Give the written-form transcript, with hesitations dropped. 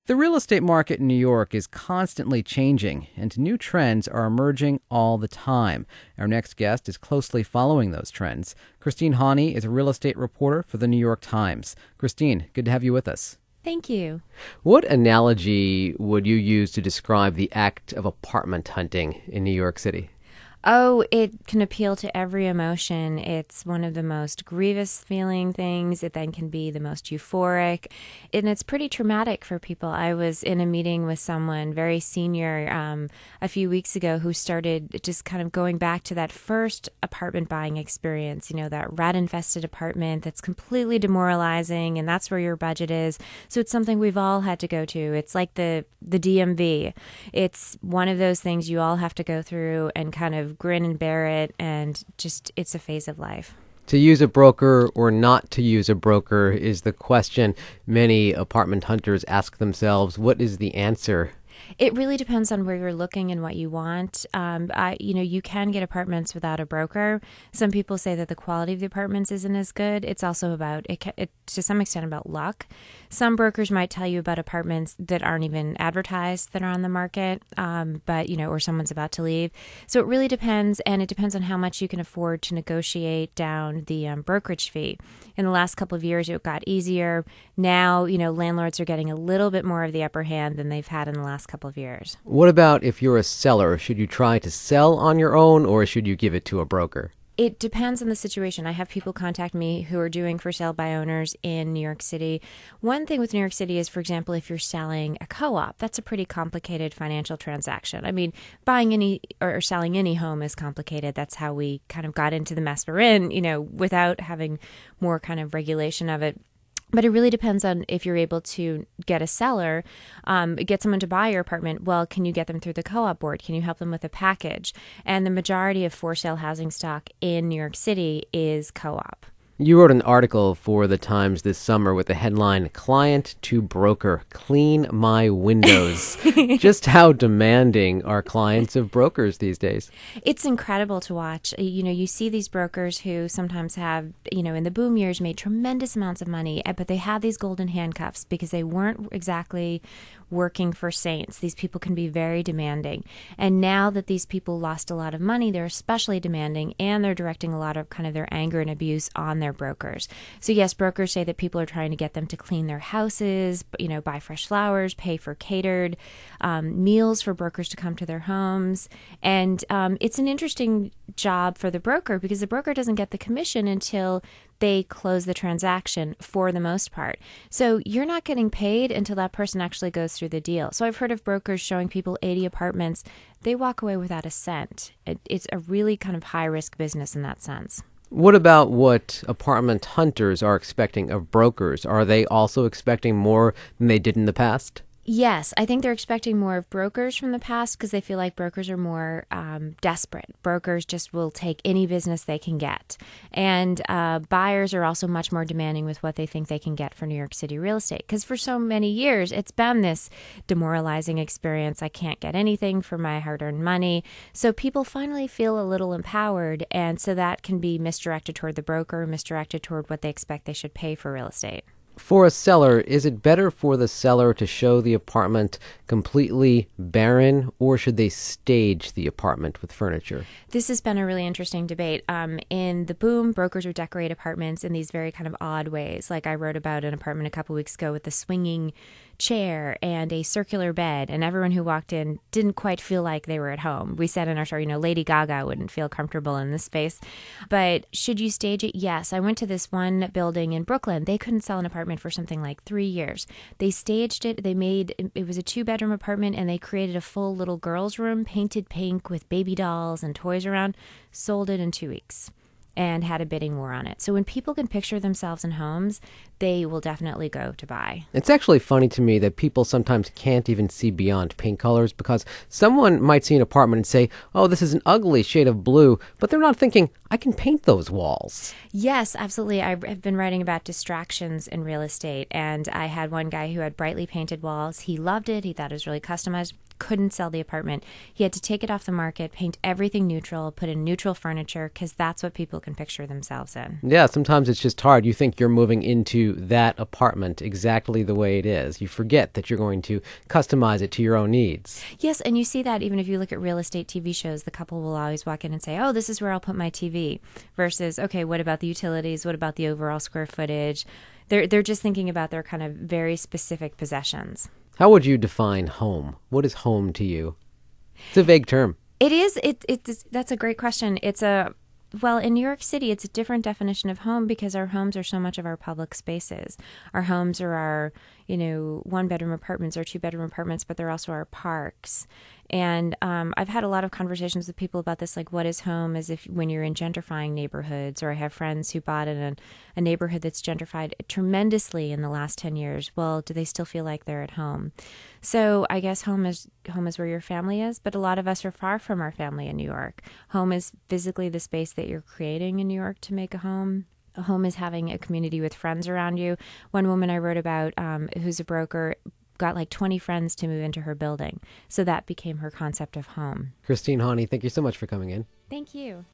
The real estate market in New York is constantly changing, and new trends are emerging all the time. Our next guest is closely following those trends. Christine Haughney is a real estate reporter for the New York Times. Christine, good to have you with us. Thank you. What analogy would you use to describe the act of apartment hunting in New York City? Oh, it can appeal to every emotion. It's one of the most grievous feeling things. It then can be the most euphoric. And it's pretty traumatic for people. I was in a meeting with someone very senior a few weeks ago who started just kind of going back to that first apartment buying experience, that rat-infested apartment that's completely demoralizing, and that's where your budget is. So it's something we've all had to go to. It's like the DMV. It's one of those things you all have to go through and kind of grin and bear it, and just it's a phase of life. To use a broker or not to use a broker is the question many apartment hunters ask themselves. What is the answer? It really depends on where you're looking and what you want. You can get apartments without a broker. Some people say that the quality of the apartments isn't as good. It's also about, to some extent, about luck. Some brokers might tell you about apartments that aren't even advertised that are on the market, or someone's about to leave. So it really depends, and it depends on how much you can afford to negotiate down the brokerage fee. In the last couple of years, it got easier. Now, landlords are getting a little bit more of the upper hand than they've had in the last couple of years. What about if you're a seller? Should you try to sell on your own, or should you give it to a broker? It depends on the situation. I have people contact me who are doing for sale by owners in New York City. One thing with New York City is, for example, if you're selling a co-op, that's a pretty complicated financial transaction. I mean, buying any or selling any home is complicated. That's how we kind of got into the mess we're in, without having more kind of regulation of it. But it really depends on if you're able to get a seller, get someone to buy your apartment. Well, can you get them through the co-op board? Can you help them with a package? And the majority of for sale housing stock in New York City is co-op. You wrote an article for the Times this summer with the headline, "Client to Broker, Clean My Windows." Just how demanding are clients of brokers these days? It's incredible to watch. You see these brokers who sometimes have, in the boom years made tremendous amounts of money, but they have these golden handcuffs because they weren't exactly working for saints. These people can be very demanding. And now that these people lost a lot of money, they're especially demanding, and they're directing a lot of kind of their anger and abuse on their brokers. So yes, brokers say that people are trying to get them to clean their houses, buy fresh flowers, pay for catered meals for brokers to come to their homes. And it's an interesting job for the broker because the broker doesn't get the commission until they close the transaction for the most part. So you're not getting paid until that person actually goes through the deal. So I've heard of brokers showing people 80 apartments. They walk away without a cent. It's a really kind of high-risk business in that sense. What about what apartment hunters are expecting of brokers? Are they also expecting more than they did in the past? Yes, I think they're expecting more of brokers from the past because they feel like brokers are more desperate. Brokers just will take any business they can get. And buyers are also much more demanding with what they think they can get for New York City real estate. Because for so many years, it's been this demoralizing experience. I can't get anything for my hard-earned money. So people finally feel a little empowered. And so that can be misdirected toward the broker, misdirected toward what they expect they should pay for real estate. For a seller, is it better for the seller to show the apartment completely barren, or should they stage the apartment with furniture? This has been a really interesting debate. In the boom, brokers would decorate apartments in these very kind of odd ways. Like I wrote about an apartment a couple weeks ago with a swinging chair and a circular bed, and everyone who walked in didn't quite feel like they were at home. We said in our story, Lady Gaga wouldn't feel comfortable in this space. But should you stage it? Yes. I went to this one building in Brooklyn. They couldn't sell an apartment for something like 3 years. They staged it. It was a 2-bedroom apartment, and they created a full little girls' room, painted pink with baby dolls and toys around, sold it in 2 weeks, and had a bidding war on it. So when people can picture themselves in homes, they will definitely go to buy. It's actually funny to me that people sometimes can't even see beyond paint colors, because someone might see an apartment and say, oh, this is an ugly shade of blue, but they're not thinking, I can paint those walls. Yes, absolutely. I've been writing about distractions in real estate, and I had one guy who had brightly painted walls. He loved it. He thought it was really customized. couldn't sell the apartment. He had to take it off the market, paint everything neutral, put in neutral furniture, because that's what people can picture themselves in. Yeah, sometimes it's just hard. You think you're moving into that apartment exactly the way it is. You forget that you're going to customize it to your own needs. Yes, and you see that even if you look at real estate TV shows, the couple will always walk in and say, oh, this is where I'll put my TV, versus, okay, what about the utilities? What about the overall square footage? They're just thinking about their kind of very specific possessions. How would you define home? What is home to you? It's a vague term. It is. That's a great question. Well, in New York City, it's a different definition of home because our homes are so much of our public spaces. Our homes are our, one-bedroom apartments or two-bedroom apartments, but they're also our parks. And I've had a lot of conversations with people about this, like what is home as if when you're in gentrifying neighborhoods, or I have friends who bought in a neighborhood that's gentrified tremendously in the last 10 years. Well, do they still feel like they're at home? So I guess home is where your family is, but a lot of us are far from our family in New York. Home is physically the space that you're creating in New York to make a home. A home is having a community with friends around you. One woman I wrote about, who's a broker, got like 20 friends to move into her building. So that became her concept of home. Christine Haughney, thank you so much for coming in. Thank you.